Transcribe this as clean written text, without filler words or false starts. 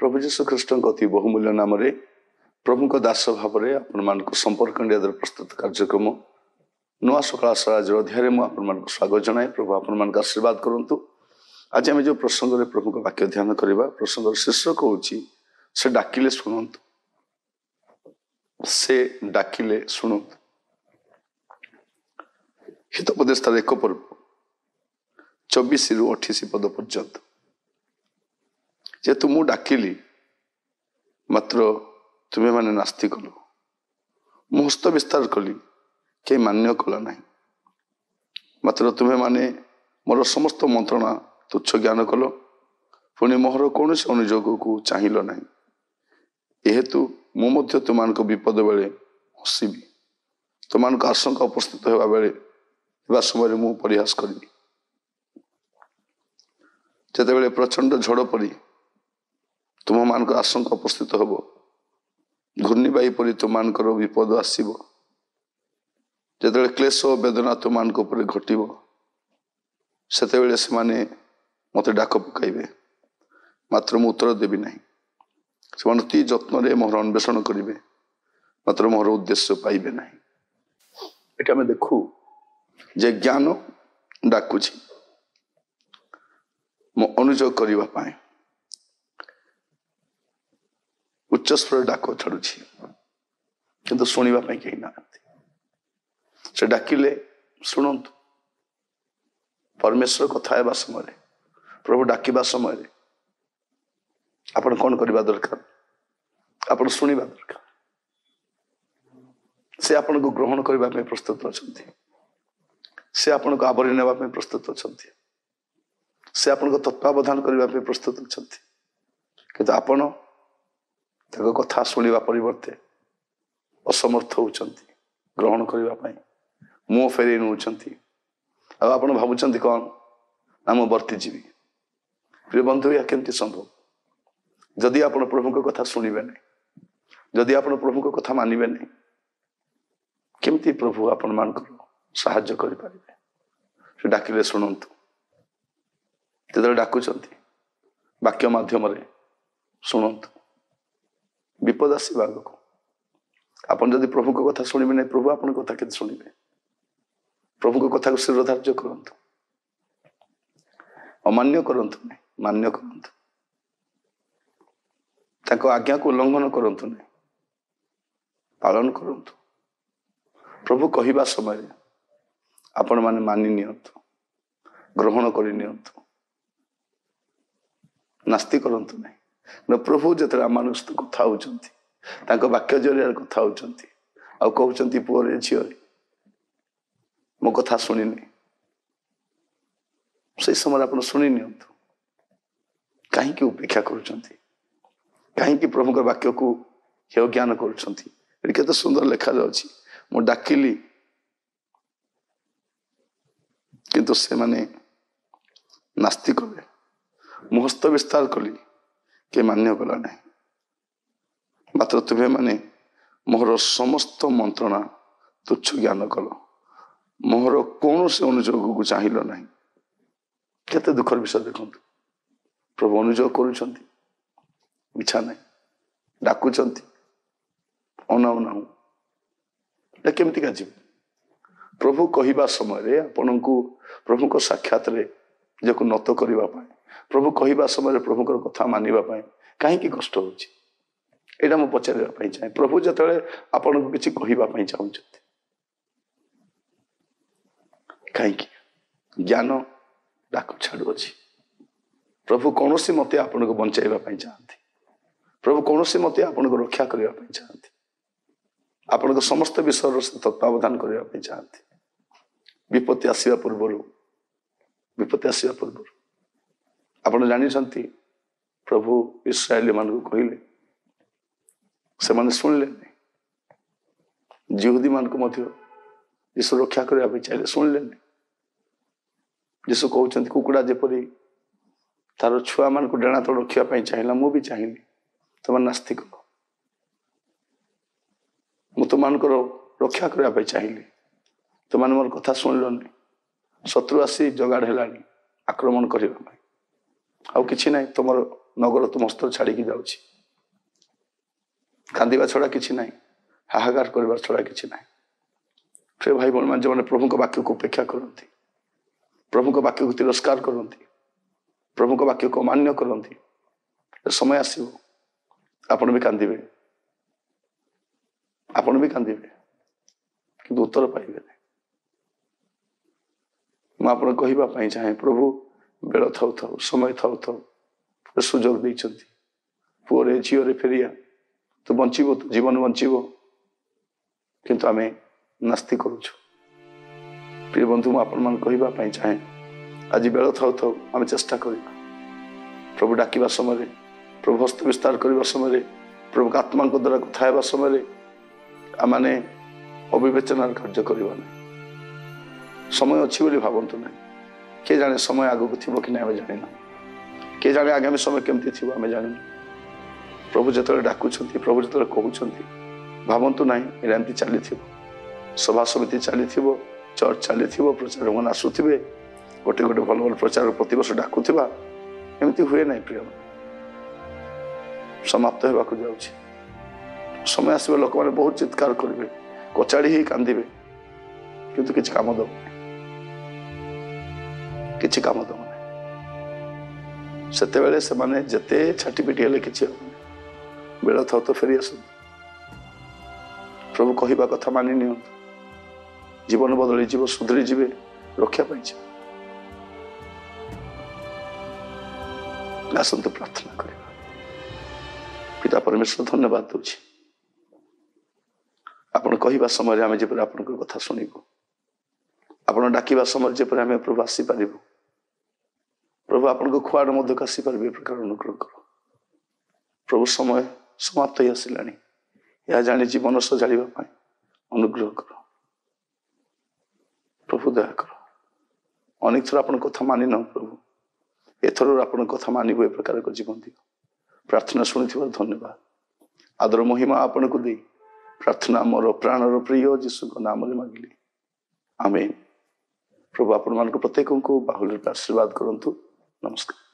प्रभु जीशु ख्रीष्ट अति बहुमूल्य नाम प्रभु दास भाव में संपर्क प्रस्तुत कार्यक्रम नुआ सकाल आज अध्याय में स्वागत जनाए। प्रभु आपण आशीर्वाद करूँ। आज आम जो प्रसंग में प्रभु वाक्य ध्यान करवा प्रसंग शीर्षक हूँ से डाकिले शुणु से डाकिले शुणु। हितोपदेश तार 1 पर्व 24 ରୁ 28 पद पर्यंत जेतु मु डाकिली मात्र तुम्हें माने नास्ति कल मु हस्त विस्तार कली के मान्य कला ना मात्र तुम्हें माने मोर समस्त मंत्रणा तुच्छ ज्ञान कल पुणी मोहर कौन अनुयोग को चाहिल ना हेतु मुझे तुम विपद बेले हसबी तुम आशंका उपस्थित होगा बेले समय मु परिहास करी जिते प्रचंड झड़ परी तुम मान आशंका उपस्थित हम घूर्णिवायु परी तुम विपद आसब जिते क्लेश वेदना तुम घटव से मत डाक पकाइबे मात्र मु उत्तर देवी ना से अति जत्न मोहर अन्वेषण करेंगे मात्र मोहर उद्देश्य पाइबे ना। ये आम देखू जे ज्ञान डाकुची मो अनुयोग करने उच्च स्वर डाक छाड़ुची किंतु शुणा कहीं ना से डाकिले शुणु। परमेश्वर कथा है समय प्रभु डाकिबा समय आपण कौन करबा दरकार आपण शुणा दरकार। से आपण को ग्रहण करने प्रस्तुत अच्छा से आपण को आवरी नेबा प्रस्तुत अच्छा से आपण को तत्वावधान करने प्रस्तुत अच्छा किंतु आपण कथा शुणा परिवर्ते असमर्थ होती ग्रहण करने मुह फेरे नौ आप भावुं कौन ना मु वर्तीजी। प्रिय बंधु या केमती संभव जदि आप प्रभु को कथा शुणवे ना जदि आप प्रभु को कथा मानवे ना केमती प्रभु आपण मान साहाय्य करें। डाकिले शुणु जो डाकुंट वाक्य मध्यम शुणु विपद आसवा आग आपन जदि प्रभु को कथा शुणवे ना प्रभु आपन कथा के शुणवे प्रभु को कथा को शिरोधार्य करूँ अमान्य करूँ ना मान्य करूँ आज्ञा को उल्लंघन करूँ ना पालन करूँ। प्रभु कहवा समय आपण माने मानि नियंतु ग्रहण कर नियंतु नास्ति करूँ ना न प्रभु जो आम सहित कथा होती वाक्य जरिया कथा होती कहते पुअरे झील मो कथा शुणिनी से समय आप शुणी नियंतु कहीं उपेक्षा कहीं प्रभु के वाक्य को हेय ज्ञान कर सुंदर लेखा जाऊँगी मु डाकिली किंतु से माने नास्ति कले मु हस्त विस्तार कली के मान्य कला ना मात्र तुम्हें माने मोहर समस्त मंत्रणा तुच्छ ज्ञान कल मोहर कौन से अनुयोग को चाहिल ना केते दुखर विषय देखु प्रभु अनुयोग करुछा ना डाकुंट अनाऊ ना केमती का जीव प्रभु कहवा समय आपण को प्रभु को साक्षात जो नत करने प्रभु कहवा समय प्रभु कथा मानवाई कहीं कष्ट होटा मुझे पचारे चाहे प्रभु जो आपन को किसी कहवाई चाहते कहीं ज्ञान डाक छाड़ुअछि। प्रभु कौन सी मते आपन को बंचाइबा पई चाहती, प्रभु कौन सी मते आपन को रक्षा करबा पई चाहती, आपन को समस्त विषय से तत्वावधान करबा पई चाहती। विपत्ति आसीबा पूर्व आपन जानि प्रभु इस्राएल मान को कहले से माने सुनले नहीं, यहूदी मान को मध्य यीशु रक्षा करबा पई चाहिले सुनले नहीं। यीशु कहउछन्ति कुकुड़ा जेपरि तार छुआ मान को डेणा तल रखा चाहिए, मु भी चाहिए तुम नास्तिक मु तुम रक्षा करने चाहिए, तुम मोर कथा शुणिलनि। शत्रु आसी जगाड़ है आक्रमण करने आउ कि ना, तुम नगर तुम हस्त छाड़ी जाऊँगी, कांदा छड़ा कि ना, हाहाकार कर छड़ा कि ना। प्रिय भाई बहन मान जो मैंने प्रभु वाक्य को उपेक्षा करती, प्रभु वाक्य को तिरस्कार करती, प्रभु को वाक्य को मान्य करती, समय आसो आपण भी कांदे, आपण भी कांदे कि उत्तर पाइबे। मुझे कहवाई चाहे प्रभु बेल थाउ थाउ समय थाउ थाउ सुजोग देते पुअरे झीरे फेरिया तो बंचब, तो जीवन बंचब, किंतु आम नास्ती करुचु। प्रिय बंधु मुझे चाहे आज बेल थाउ थाउ आम चेष्टा करवा, प्रभु डाकिबा समय, प्रभु हस्त विस्तार करने समय, प्रभु आत्मा द्वारा कथा होगा समय आम अविवेचनार कार्य करवा ना। समय अच्छी बोली भावतु ना, किए जाने समय आगक थी कि ना जाना, किए जाने आगामी समय केमती थी आम जान। प्रभु जो डाकुंट, प्रभु जो कहते भावतु ना एमती चली सभा समिति चली चर्च चली प्रचार मन आसुवे, गोटे गोटे भल भल प्रचार प्रत वर्ष डाकुवा, एमती हुए ना। प्रिय समाप्त होगा जाऊँगी, समय आसवे लोक मैंने बहुत चित्कार करेंगे, कचाड़ी ही कांदे, किंतु किसी काम दब किसी काम दब ना। से माने जते छाटी पिटी हेले किसी बेल थाउ तो फेरी आस, प्रभु कहवा कथा मानि नि, जीवन बदली जीव, सुधरी जीवे, रक्षा पाई। आसतु प्रार्थना करवा। पिता परमेश्वर धन्यवाद दूची, आपण कहवा समय आम जब आप कथा शुणु, आपड़ डाकिबा समय जब आम प्रभु आसी पार, प्रभु आपण खुआड़ मध्य आसी पारे प्रकार अनुग्रह कर। प्रभु समय समाप्त हो आसला, यह जानी जीवन सजाड़ा अनुग्रह कर। प्रभु दया कर, अनेक थर आप कथा मानि न प्रभु, एथर आप कथा मानव ए प्रकार जीवन दियो। प्रार्थना शुणी धन्यवाद, आदर महिमा आपण को दे प्रार्थना मोर प्राणर प्रिय जीशु नाम मांगिली, आमेन। प्रभु आपण मान प्रत्येक को बाहुल्य आशीर्वाद करंतु। नमस्कार।